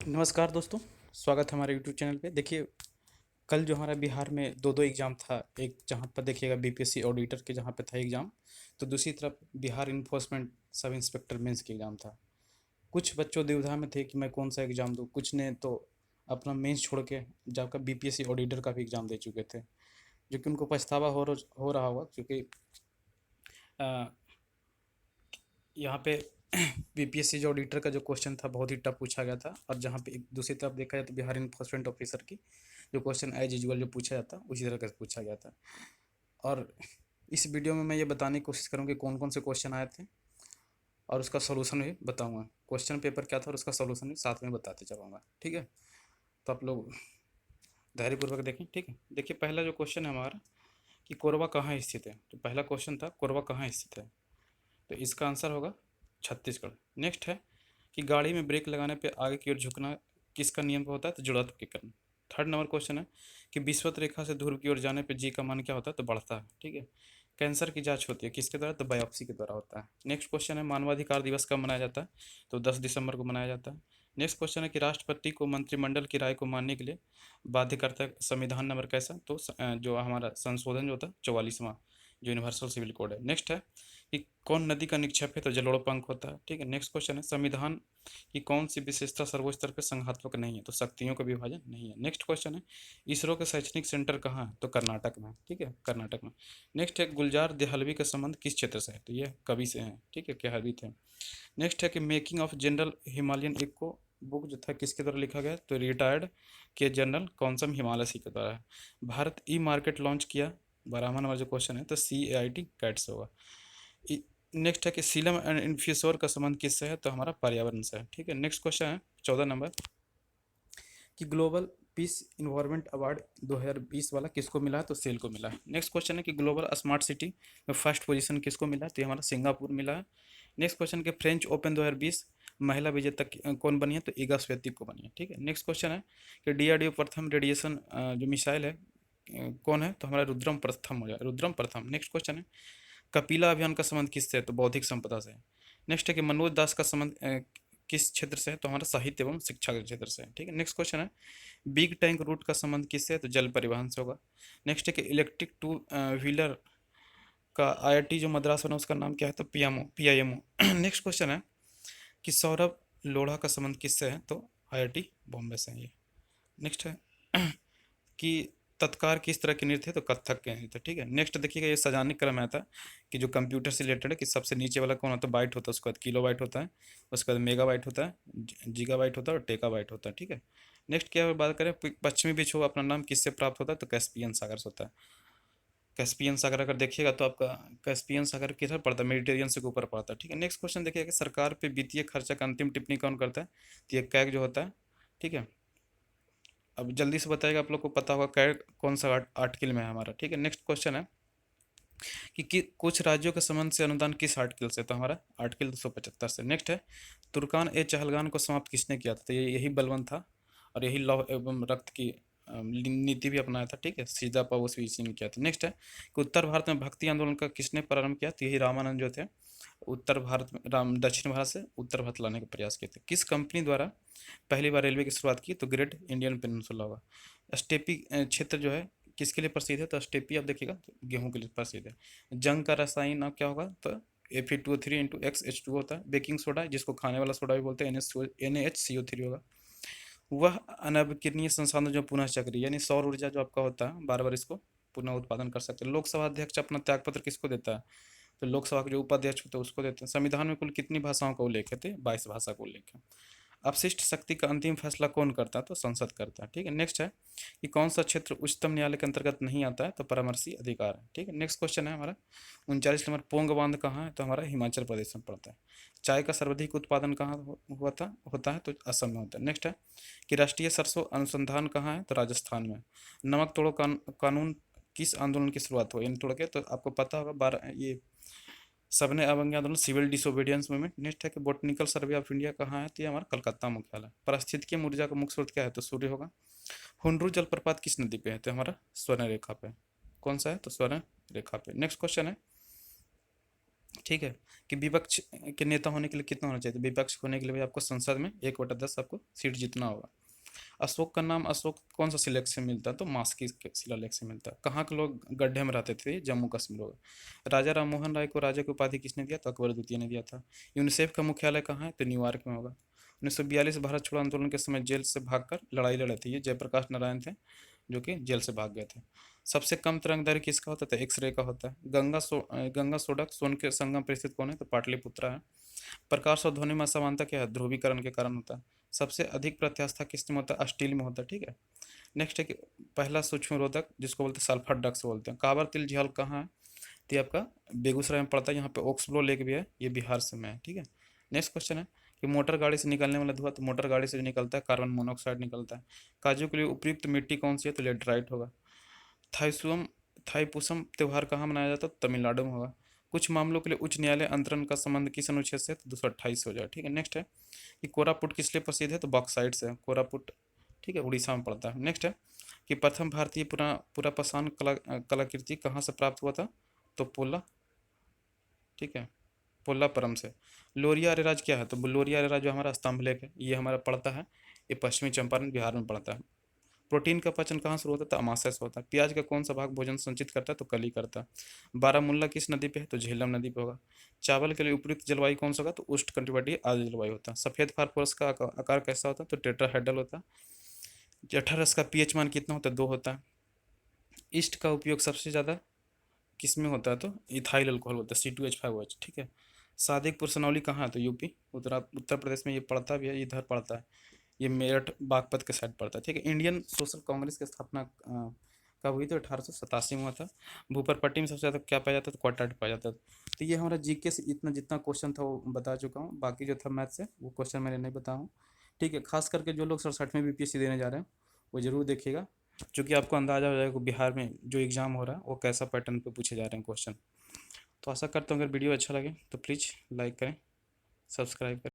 नमस्कार दोस्तों। स्वागत है हमारे यूट्यूब चैनल पे। देखिए, कल जो हमारा बिहार में दो दो एग्ज़ाम था। एक जहाँ पर देखिएगा बीपीएससी ऑडिटर के जहाँ पे था एग्ज़ाम, तो दूसरी तरफ Bihar enforcement sub inspector mains के एग्ज़ाम था। कुछ बच्चों दुविधा में थे कि मैं कौन सा एग्ज़ाम दूँ। कुछ ने तो अपना मेंस छोड़ के जाकर बीपीएससी ऑडिटर का भी एग्ज़ाम दे चुके थे, जो कि उनको पछतावा हो रहा होगा, क्योंकि यहाँ पे बीपीएससी जो ऑडिटर का जो क्वेश्चन था बहुत ही टफ पूछा गया था। और जहाँ पे एक दूसरी तरफ देखा जाए तो बिहार इन्फोर्समेंट ऑफिसर की जो क्वेश्चन एज यूजुअल जो पूछा जाता उसी तरह का पूछा गया था। और इस वीडियो में मैं ये बताने की कोशिश करूँगी कौन कौन से क्वेश्चन आए थे और उसका सोल्यूशन भी बताऊँगा। क्वेश्चन पेपर क्या था और उसका सोल्यूशन भी साथ में बताते चलूँगा, ठीक है। तो आप लोग धैर्यपूर्वक देखें, ठीक है। देखिए, पहला जो क्वेश्चन है हमारा कि कोरबा कहाँ स्थित है। तो पहला क्वेश्चन था कोरबा कहाँ स्थित है, तो इसका आंसर होगा छत्तीसगढ़। नेक्स्ट है कि गाड़ी में ब्रेक लगाने पे आगे की ओर झुकना किसका नियम पे होता है, तो जड़त्व के कारण। थर्ड नंबर क्वेश्चन है कि विषुवत रेखा से ध्रुव की ओर जाने पे जी का मान क्या होता है, तो बढ़ता है, ठीक है। कैंसर की जांच होती है किसके द्वारा, तो बायोप्सी के द्वारा होता है। नेक्स्ट क्वेश्चन है मानवाधिकार दिवस कब मनाया जाता है, तो 10 दिसंबर को मनाया जाता है। नेक्स्ट क्वेश्चन है कि राष्ट्रपति को मंत्रिमंडल की राय को मानने के लिए बाध्य करता है संविधान नंबर कैसा, तो जो हमारा संशोधन जो होता है 44वां, जो यूनिवर्सल सिविल कोड है। नेक्स्ट है कि कौन नदी का निक्षेप है, तो जलोढ़ होता है, ठीक है। नेक्स्ट क्वेश्चन है संविधान की कौन सी विशेषता सर्वोच्च स्तर पर संघात्मक नहीं है, तो शक्तियों का विभाजन नहीं है। नेक्स्ट क्वेश्चन है इसरो का शैक्षणिक सेंटर कहाँ है, तो कर्नाटक में, ठीक है, कर्नाटक में। नेक्स्ट है गुलजार देहलवी का संबंध किस क्षेत्र से है, तो ये कवि से है, ठीक है, क्या थे। नेक्स्ट है कि making of general Himalayan echo book जो था किसके द्वारा लिखा गया, तो रिटायर्ड के जनरल कौनसम हिमालय सिंह के द्वारा है। भारत ई मार्केट लॉन्च किया, 12वां नंबर जो क्वेश्चन है, तो CAIT कैट्स होगा। नेक्स्ट है कि सीलम एंड इन्फ्यूसोर का संबंध किससे है, तो हमारा पर्यावरण से है, ठीक है। नेक्स्ट क्वेश्चन है 14 नंबर कि ग्लोबल पीस इन्वायरमेंट अवार्ड 2020 वाला किसको मिला है, तो सेल को मिला है। नेक्स्ट क्वेश्चन है कि ग्लोबल स्मार्ट सिटी में फर्स्ट पोजीशन किसको मिला है, तो ये हमारा सिंगापुर मिला है। नेक्स्ट क्वेश्चन के फ्रेंच ओपन 2020 महिला विजेता कौन बनी है, तो ईगा स्वेतिक को बनी है, ठीक है। नेक्स्ट क्वेश्चन है कि DRDO प्रथम रेडिएशन जो मिसाइल है कौन है, तो हमारा रुद्रम प्रथम हो जाए, रुद्रम प्रथम। नेक्स्ट क्वेश्चन है कपिला अभियान का संबंध किससे है, तो बौद्धिक संपदा से है। नेक्स्ट है कि मनोज दास का संबंध किस क्षेत्र से है, तो हमारा साहित्य एवं शिक्षा के क्षेत्र से है, ठीक है। नेक्स्ट क्वेश्चन है बिग टैंक रूट का संबंध किससे है, तो जल परिवहन से होगा। नेक्स्ट है कि इलेक्ट्रिक टू व्हीलर का IIT जो मद्रास बना उसका नाम क्या है, तो PIMO। नेक्स्ट क्वेश्चन है कि सौरभ लोढ़ा का संबंध किससे है, तो IIT बॉम्बे से है ये। नेक्स्ट है कि तत्कार किस तरह के नृत्य है, तो कथक के नृत्य, ठीक है। नेक्स्ट देखिएगा ये सजाने क्रम आता है कि जो कंप्यूटर से रिलेटेड है कि सबसे नीचे वाला कौन होता है, बाइट होता है, उसके बाद किलो बाइट होता है, उसके बाद मेगा बाइट होता है, जीगा बाइट होता है और टेका बाइट होता है, ठीक है। नेक्स्ट क्या बात करें पश्चिमी विक्षोभ अपना नाम किससे प्राप्त होता है, तो कैस्पियन सागर से होता है। कैस्पियन सागर अगर देखिएगा तो आपका कैस्पियन सागर किधर पड़ता है, मेडिटेरियन से ऊपर पड़ता है, ठीक है। नेक्स्ट क्वेश्चन देखिएगा कि सरकार पे वित्तीय खर्चा का अंतिम टिप्पणी कौन करता है, तो ये कैग जो होता है, ठीक है। अब जल्दी से बताएगा, आप लोग को पता होगा कैग कौन सा आर्टिकल में है हमारा, ठीक है। नेक्स्ट क्वेश्चन है कि कुछ राज्यों के संबंध से अनुदान किस आर्टिकल से, तो हमारा आर्टिकल 275 से। नेक्स्ट है तुर्कान ए चहलगान को समाप्त किसने किया था, तो ये यही बलवंत था और यही लौह एवं रक्त की नीति भी अपनाया था, ठीक है। सीधा पाउस भी इसी ने किया था। नेक्स्ट है कि उत्तर भारत में भक्ति आंदोलन का किसने प्रारंभ किया, तो यही रामानंद जो थे उत्तर भारत में दक्षिण भारत से उत्तर भारत लाने का प्रयास किए थे। किस कंपनी द्वारा पहली बार रेलवे की शुरुआत की, तो ग्रेट इंडियन पेनिनसुला होगा। स्टेपी क्षेत्र जो है किसके लिए प्रसिद्ध है, तो स्टेपी आप देखिएगा तो गेहूं के लिए प्रसिद्ध है। जंग का रसायन नाम क्या होगा, तो Fe2O3 × XH2 होता है। बेकिंग सोडा जिसको खाने वाला सोडा भी बोलते हैं NaHCO3 होगा। वह अनवकरणीय संसाधन जो पुनः चक्रीय यानी सौर ऊर्जा जो आपका होता है बार बार इसको पुनः उत्पादन कर सकते हैं। लोकसभा अध्यक्ष अपना त्यागपत्र किसको देता है, तो लोकसभा के जो उपाध्यक्ष होते हैं उसको देते हैं। संविधान में कुल कितनी भाषाओं का उल्लेख है, तो 22 भाषा का उल्लेख है। अपशिष्ट शक्ति का अंतिम फैसला कौन करता है, तो संसद करता है, ठीक है। नेक्स्ट है कि कौन सा क्षेत्र उच्चतम न्यायालय के अंतर्गत नहीं आता है, तो परामर्शी अधिकार है, ठीक है। नेक्स्ट क्वेश्चन है हमारा 39 नंबर पोंग बांध कहाँ है, तो हमारा हिमाचल प्रदेश में पड़ता है। चाय का सर्वाधिक उत्पादन कहाँ होता है, तो असम में होता है। नेक्स्ट है कि राष्ट्रीय सरसों अनुसंधान कहाँ है, तो राजस्थान में। नमक तोड़ो कानून किस आंदोलन की शुरुआत हुई, इन तोड़ के, तो आपको पता होगा 12 ये सबने अवज्ञा आंदोलन सिविल डिसोबीडियंस मूवमेंट। नेक्स्ट है कि बोटनिकल सर्वे ऑफ इंडिया कहाँ है, तो ये हमारा कलकत्ता मुख्यालय। पारिस्थितिकी ऊर्जा का मुख्य स्रोत क्या है, तो सूर्य होगा। हुंड्रू जलप्रपात किस नदी पे है, तो हमारा स्वर्ण रेखा पे। कौन सा है, तो स्वर्ण रेखा पे। नेक्स्ट क्वेश्चन है ठीक है। कि विपक्ष के नेता होने के लिए कितना होना चाहिए, तो विपक्ष होने के लिए भी आपको संसद में 1/10 आपको सीट जीतना होगा। अशोक का नाम, अशोक कौन सा सिलेक्ट से मिलता है, तो मास्की शिलालेख से मिलता है। कहाँ के लोग गड्ढे में रहते थे, जम्मू कश्मीर लोग। राजा राम मोहन राय को राजा की उपाधि किसने दिया, तो अकबर द्वितीय ने दिया था। यूनिसेफ का मुख्यालय कहाँ है, तो न्यूयॉर्क में होगा। 1942 भारत छोड़ो आंदोलन के समय जेल से भागकर लड़ाई लड़े थे, ये जयप्रकाश नारायण थे जो कि जेल से भाग गए थे। सबसे कम तरंगदैर्घ्य किसका होता था, एक्सरे का होता है। गंगा सोडक सोन के संगम पर स्थित कौन है, तो पाटलिपुत्रा है। प्रकाश और ध्वनि में असमानता क्या है, ध्रुवीकरण के कारण होता है। सबसे अधिक प्रत्यास्था किस में होता है, स्टील में होता है। ठीक है। नेक्स्ट है कि पहला सूक्ष्म रोधक जिसको बोलते हैं सल्फर डक्स बोलते हैं। काबर तिल झील कहाँ है, तो ये आपका बेगूसराय में पड़ता है। यहाँ पे ओक्सब्लो लेक भी है, ये बिहार से में है। ठीक है। नेक्स्ट क्वेश्चन है कि मोटर गाड़ी से निकलने वाला धुआं, तो मोटर गाड़ी से जो निकलता है कार्बन मोनोऑक्साइड निकलता है। काजू के लिए उपयुक्त मिट्टी कौन सी है, तो लेटराइट होगा। थाइसुम थाईपुसम त्यौहार कहाँ मनाया जाता है, तो तमिलनाडु में होगा। कुछ मामलों के लिए उच्च न्यायालय अंतरण का संबंध किस अनुच्छेद से, तो 228 हो जाए। ठीक है। नेक्स्ट है कि कोरापुट किस लिए प्रसिद्ध है, तो बॉक्साइट से। कोरापुट, ठीक है, उड़ीसा में पड़ता है। नेक्स्ट है कि प्रथम भारतीय पुरापाषाण कलाकृति कहाँ से प्राप्त हुआ था, तो पोला, ठीक है, पोलापरम से। लोरिया अरेराज क्या है, तो लोरिया अरेराज जो हमारा स्तंभ लेख है, ये हमारा पड़ता है, ये पश्चिमी चंपारण बिहार में पड़ता है। प्रोटीन का पाचन कहाँ से होता है, तो अमाशय से होता है। प्याज का कौन सा भाग भोजन संचित करता है, तो कली करता है। बारामूला किस नदी पे है, तो झेलम नदी पे होगा। चावल के लिए उपयुक्त जलवायु कौन सा होगा, तो उष्णकटिबंधीय आर्द्र जलवायु होता है। सफेद फास्फोरस का आकार कैसा होता है, तो टेट्राहेड्रल होता है। जठरस का पीएच मान कितना होता है, 2 होता है। ईस्ट का उपयोग सबसे ज़्यादा किस में होता है, तो इथाइल अल्कोहल होता है, C2H5OH। ठीक है। सादिकपुर सनौली कहाँ है, तो यूपी उत्तर प्रदेश में ये पड़ता भी है, इधर पड़ता है, ये मेरठ बागपत के साइड पड़ता है। ठीक है। इंडियन सोशल कांग्रेस की स्थापना कब हुई, तो 1887 में हुआ था। भूपर में सबसे ज़्यादा क्या पाया जाता है, तो क्वार्टाइट पाया जाता है। तो ये हमारा जीके से इतना जितना क्वेश्चन था वो बता चुका हूँ। बाकी जो था मैथ से वो क्वेश्चन मैंने नहीं बताया हूँ। ठीक है। खास करके जो लोग 67 में बीपीएससी देने जा रहे हैं वो जरूर देखिएगा, क्योंकि आपको अंदाजा हो जाएगा कि बिहार में जो एग्ज़ाम हो रहा है वो कैसा पैटर्न पे पूछे जा रहे हैं क्वेश्चन। तो आशा करता हूँ अगर वीडियो अच्छा लगे तो प्लीज़ लाइक करें, सब्सक्राइब करें।